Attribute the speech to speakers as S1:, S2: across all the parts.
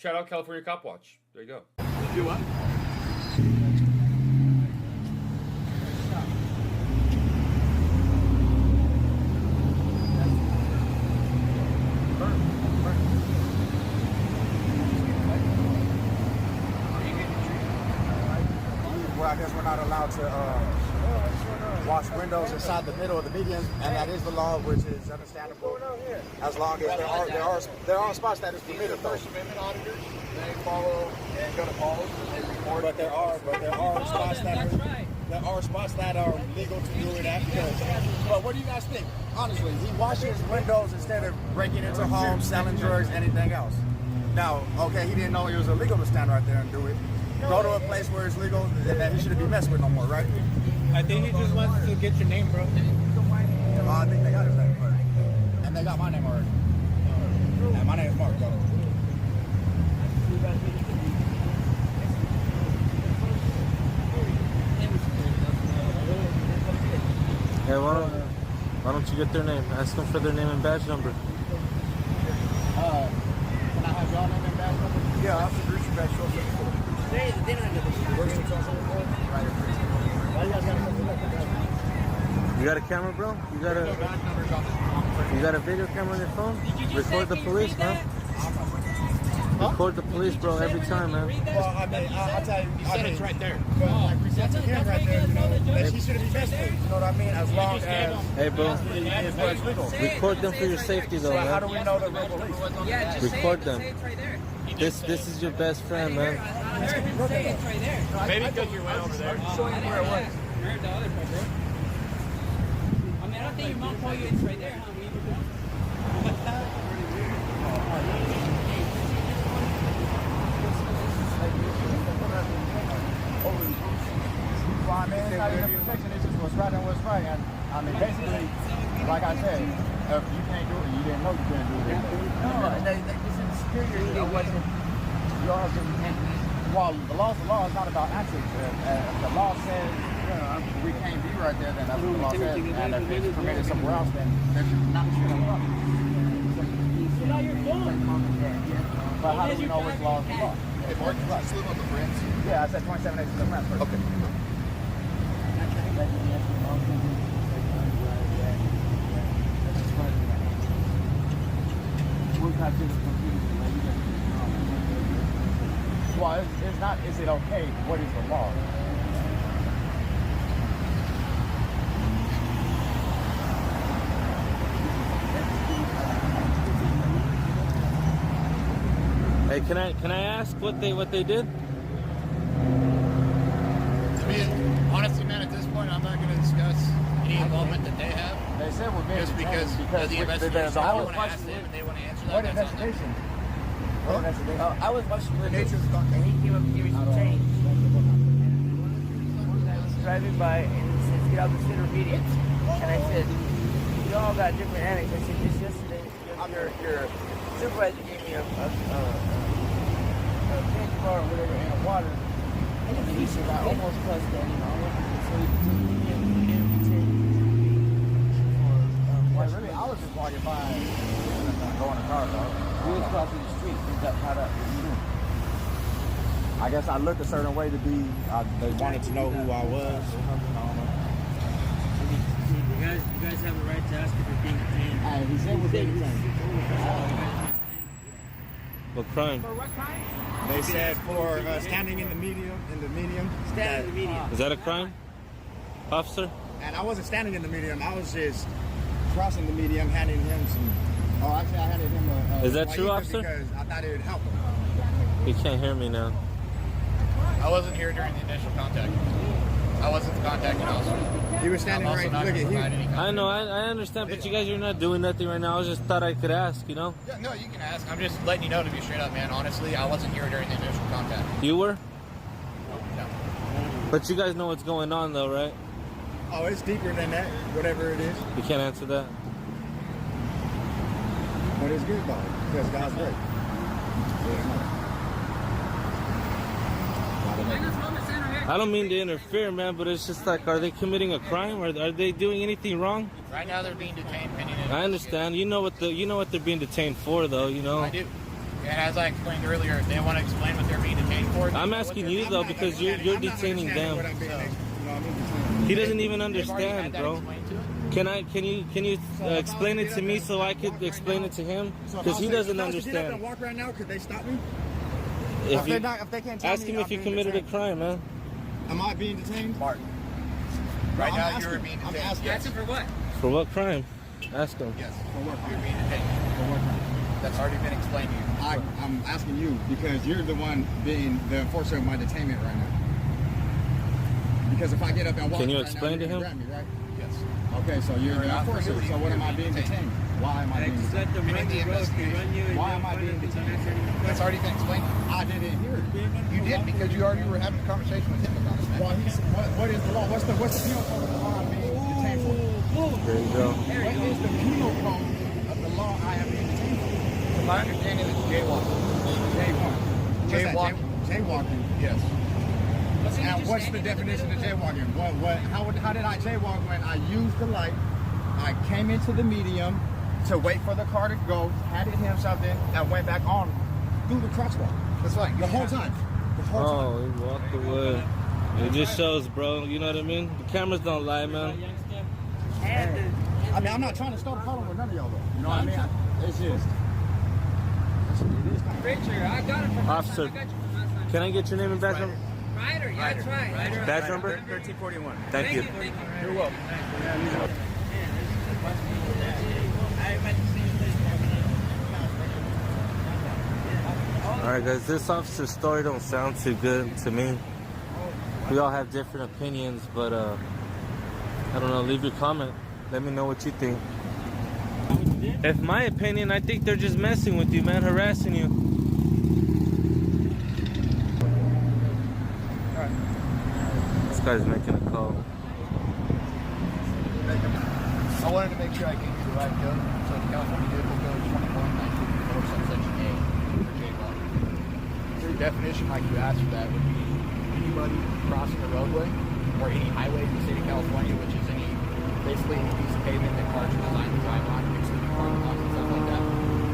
S1: Shout out California Cop Watch. There you go.
S2: Do what?
S3: Well, I guess we're not allowed to wash windows inside the middle of the median, and that is the law, which is understandable. As long as there are spots that is permitted, though.
S2: First Amendment auditors, they follow and go to polls and they report.
S3: But there are spots that are legal to do it at. But what do you guys think? Honestly, he washes windows instead of breaking into homes, selling drugs, anything else. Now, okay, he didn't know it was illegal to stand right there and do it. Go to a place where it's legal, then he shouldn't be messed with no more, right?
S4: I think he just wants to get your name, bro.
S3: I think they got his name already. And they got my name already. And my name is Mark, though.
S5: Hey, why don't you get their name? Ask them for their name and badge number.
S3: Can I have y'all name and badge number? Yeah, I'm the Bruce badge number.
S5: You got a camera, bro? You got a video camera on your phone? Record the police, man. Record the police, bro, every time, man.
S3: Well, I mean, I'll tell you.
S2: You said it's right there.
S3: Well, like we said to him right there, you know, that he shouldn't be messed with. You know what I mean? As long as
S5: Hey, bro.
S3: it's where it's legal.
S5: Record them for your safety, though,
S3: So how do
S5: man.
S3: we know that we're police?
S6: Yeah, just
S5: Record
S6: say
S5: them.
S6: Say it's right there.
S5: This is your best friend, man.
S6: I heard him say it's right there.
S2: Maybe because you went over there.
S3: Show you where it was.
S6: I heard the other part, bro. I mean, I don't think your mom told you it's right there, huh?
S3: Well, I mean, it's not even protection, it's just what's right and what's right. And I mean, basically, like I said, if you can't do it, you didn't know you couldn't do it. No, they said the superior, it wasn't, you also can't, well, the law's the law, it's not about antics. If the law says, you know, we can't be right there, then that's what the law says. And if it's permitted somewhere else, then there should not be a law.
S6: Now you're going.
S3: But how do we know which law is the law?
S2: Hey, Mark, you just live on the Prince?
S3: Yeah, I said 27 acres of land.
S2: Okay.
S3: Well, it's not, is it okay? What is the law?
S5: Hey, can I ask what they did?
S2: To be honestly, man, at this point, I'm not going to discuss any involvement that they have.
S3: They said we're being
S2: Just because of the investigation.
S3: there's
S2: If
S3: a
S2: you
S3: whole
S2: want to ask them and they want to answer that,
S3: What
S2: that's on them.
S3: investigation? What investigation?
S6: I was watching the
S3: Nature's gone.
S6: and he came up and gave me some change. I was driving by and he says, get out the center median. And I said, you all got different annex. I said, just yesterday, your supervisor gave me a pink car or whatever in the water. And he said, I almost cussed that, you know. So he gave me
S3: Well, really, I was just walking by and going to car, though.
S6: we was crossing the street. We got caught up.
S3: I guess I looked a certain way to be, they wanted to know who I was.
S4: You guys have a right to ask if you're being detained.
S3: And he said we're being detained.
S5: What crime?
S6: For what crime?
S3: They said for standing in the medium,
S6: Stand in the median.
S5: Is that a crime, officer?
S3: And I wasn't standing in the medium, I was just crossing the medium, handing him some. Oh, actually, I handed him a.
S5: Is that
S3: Guayusa
S5: true, officer?
S3: Because I thought it would help him.
S5: He can't hear me now.
S2: I wasn't here during the initial contact. I wasn't the contacting officer.
S3: He was standing
S2: I'm also
S3: right.
S2: not
S3: Look
S2: going
S3: at
S2: to provide
S3: you.
S2: any
S5: I
S2: contact.
S5: know, I understand, but you guys are not doing nothing right now. I just thought I could ask, you know?
S2: Yeah, no, you can ask. I'm just letting you know, to be straight up, man. Honestly, I wasn't here during the initial contact.
S5: You were?
S2: No.
S5: But you guys know what's going on, though, right?
S3: Oh, it's deeper than that. Whatever it is,
S5: You can't answer that.
S3: but it's good though because God's great.
S5: I don't mean to interfere, man, but it's just like, are they committing a crime? Or are they doing anything wrong?
S2: Right now, they're being detained pending.
S5: I understand. You know what they're being detained for, though. You know.
S2: I do. And as I explained earlier, if they want to explain what they're being detained for.
S5: I'm asking you though because you're detaining them. He doesn't even understand, bro. Can you explain it to me so I could explain it to him? Because he doesn't understand.
S3: Walk right now, could they stop me?
S5: If you,
S3: If they can't tell
S5: ask
S3: me
S5: him if
S3: I'm
S5: he
S3: being
S5: committed a
S3: detained.
S5: crime, man.
S3: Am I being detained?
S2: Mark. Right
S3: I'm
S2: now,
S3: asking-
S2: you're being
S3: I'm
S2: detained.
S3: asking-
S2: Yes.
S4: For what?
S5: For what crime? Ask him.
S2: Yes.
S3: For what
S2: You're
S3: crime?
S2: being detained.
S3: For what crime?
S2: That's already been explained to you.
S3: I'm asking you because you're the one being the enforcer of my detainment right now. Because if I get up and walk,
S5: Can you
S3: right
S5: explain
S3: now,
S5: to
S3: you're
S5: him?
S3: gonna grab me, right?
S2: Yes.
S3: Okay, so you're the
S2: not
S3: enforcer.
S2: prohibiting
S3: So what
S2: you
S3: am I
S2: from
S3: being
S2: being
S3: detained? Why am I being
S4: Just let
S3: detained?
S4: them run
S2: the
S4: the road. They
S2: investigation.
S4: run you and
S3: Why
S4: you'll
S3: am I
S4: find
S3: being
S4: out if you don't
S3: detained?
S4: answer any more
S2: That's
S4: questions.
S2: already been explained.
S3: I didn't hear it.
S2: You did because you already were having a conversation with him about it.
S3: Well, what is the law? What's the penal code of the law I'm being detained for?
S5: There you go.
S3: What is the penal code of the law I am being detained for?
S2: From my understanding, it's jaywalking.
S3: Jaywalking.
S2: Jaywalking.
S3: Jaywalking.
S2: Yes.
S3: And what's the definition of jaywalking? How did I jaywalk when I used the light? I came into the medium to wait for the car to go, handed him something, and went back on through the crosswalk.
S2: That's right.
S3: The whole time. The whole time.
S5: Oh, he walked away. It just shows, bro. You know what I mean? The cameras don't lie, man.
S3: I mean, I'm not trying to start a problem with none of y'all, though. You know what I mean? It's just. It is kind of.
S4: Richard, I got it from
S5: Officer, can I get your name and badge number?
S4: Ryder, yeah, that's right.
S5: Badge number?
S3: 1341.
S5: Thank you.
S3: You're welcome.
S5: All right, guys. This officer's story don't sound too good to me. We all have different opinions, but I don't know. Leave your comment. Let me know what you think. If my opinion, I think they're just messing with you, man, harassing you. This guy's making a call.
S2: I wanted to make sure I gave you the right code. So the California Vehicle Code 21.19 subsection A for jaywalking. So the definition, like you asked for that, would be anybody crossing the roadway or any highway in the state of California, which is basically any piece of pavement that cars are designed to drive on, excluding parking lots and stuff like that,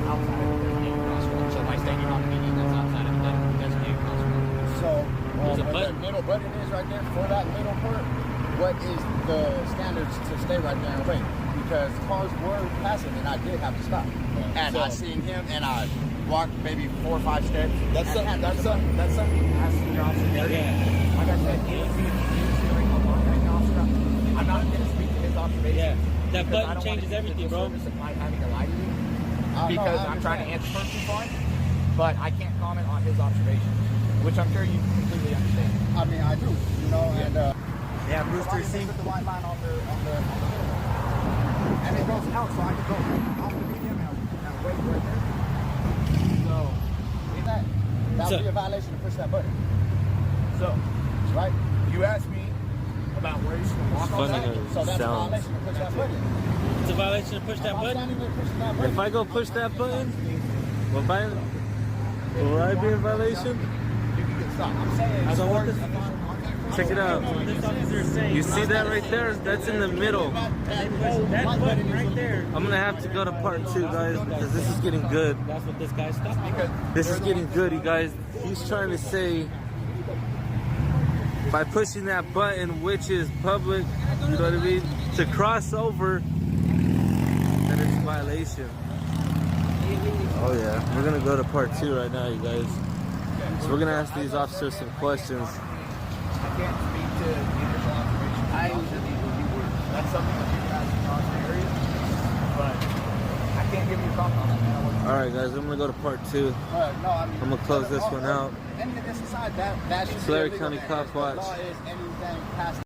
S2: outside of the designated crosswalk. So by standing on the median, that's outside of the designated crosswalk.
S3: So,
S5: There's a
S3: where
S5: button.
S3: that middle button is right there, for that middle part, what is the standards to stay right there and wait? Because cars were passing and I did have to stop. And I seen him and I walked maybe 4 or 5 steps. That's something you ask the officer.
S4: Yeah.
S3: Like I said, I'm not going to speak to his observation.
S4: Yeah. That
S3: because
S4: button
S3: I don't
S4: changes
S3: wanna
S4: everything,
S3: use the
S4: bro.
S3: service of my having to lie to you because I'm trying to answer person for him. But I can't comment on his observations, which I'm sure you completely understand. I mean, I do, you know, and
S4: Yeah, Brewster
S3: see the white line on the and it goes out, so I can go off the medium and wait right there. So, that would be a violation to push that button.
S2: So,
S3: Right?
S2: you asked me about where you should walk on
S5: Funny
S2: that.
S5: how it
S3: So that's a
S5: sounds.
S3: violation to push that button.
S4: It's a violation to push that
S3: I'm
S4: button.
S3: standing there pushing that button.
S5: If I go push that button, will I be in violation?
S3: You can get stopped. I'm saying,
S5: So what
S3: as
S5: the-
S3: far as
S5: Check it out.
S4: This officer is saying.
S5: You see that right there? That's in the middle.
S4: That button right there.
S5: I'm gonna have to go to part 2, guys, because this is getting good.
S4: That's what this guy stopped me.
S5: This is getting good, you guys. He's trying to say by pushing that button, which is public, you know what I mean, to cross over, that it's a violation. Oh yeah, we're gonna go to part 2 right now, you guys. So we're gonna ask these officers some questions.
S2: I can't speak to the initial observation. I usually do work. That's something that you can ask in the area. But I can't give you a comment on that, man.
S5: All right, guys, I'm gonna go to part 2.
S3: no, I mean,
S5: I'm gonna close this one out.
S3: Any of this aside, that should
S5: Tulare
S3: be illegal
S5: County
S3: there.
S5: Cop
S3: The
S5: Watch.
S3: law is anything past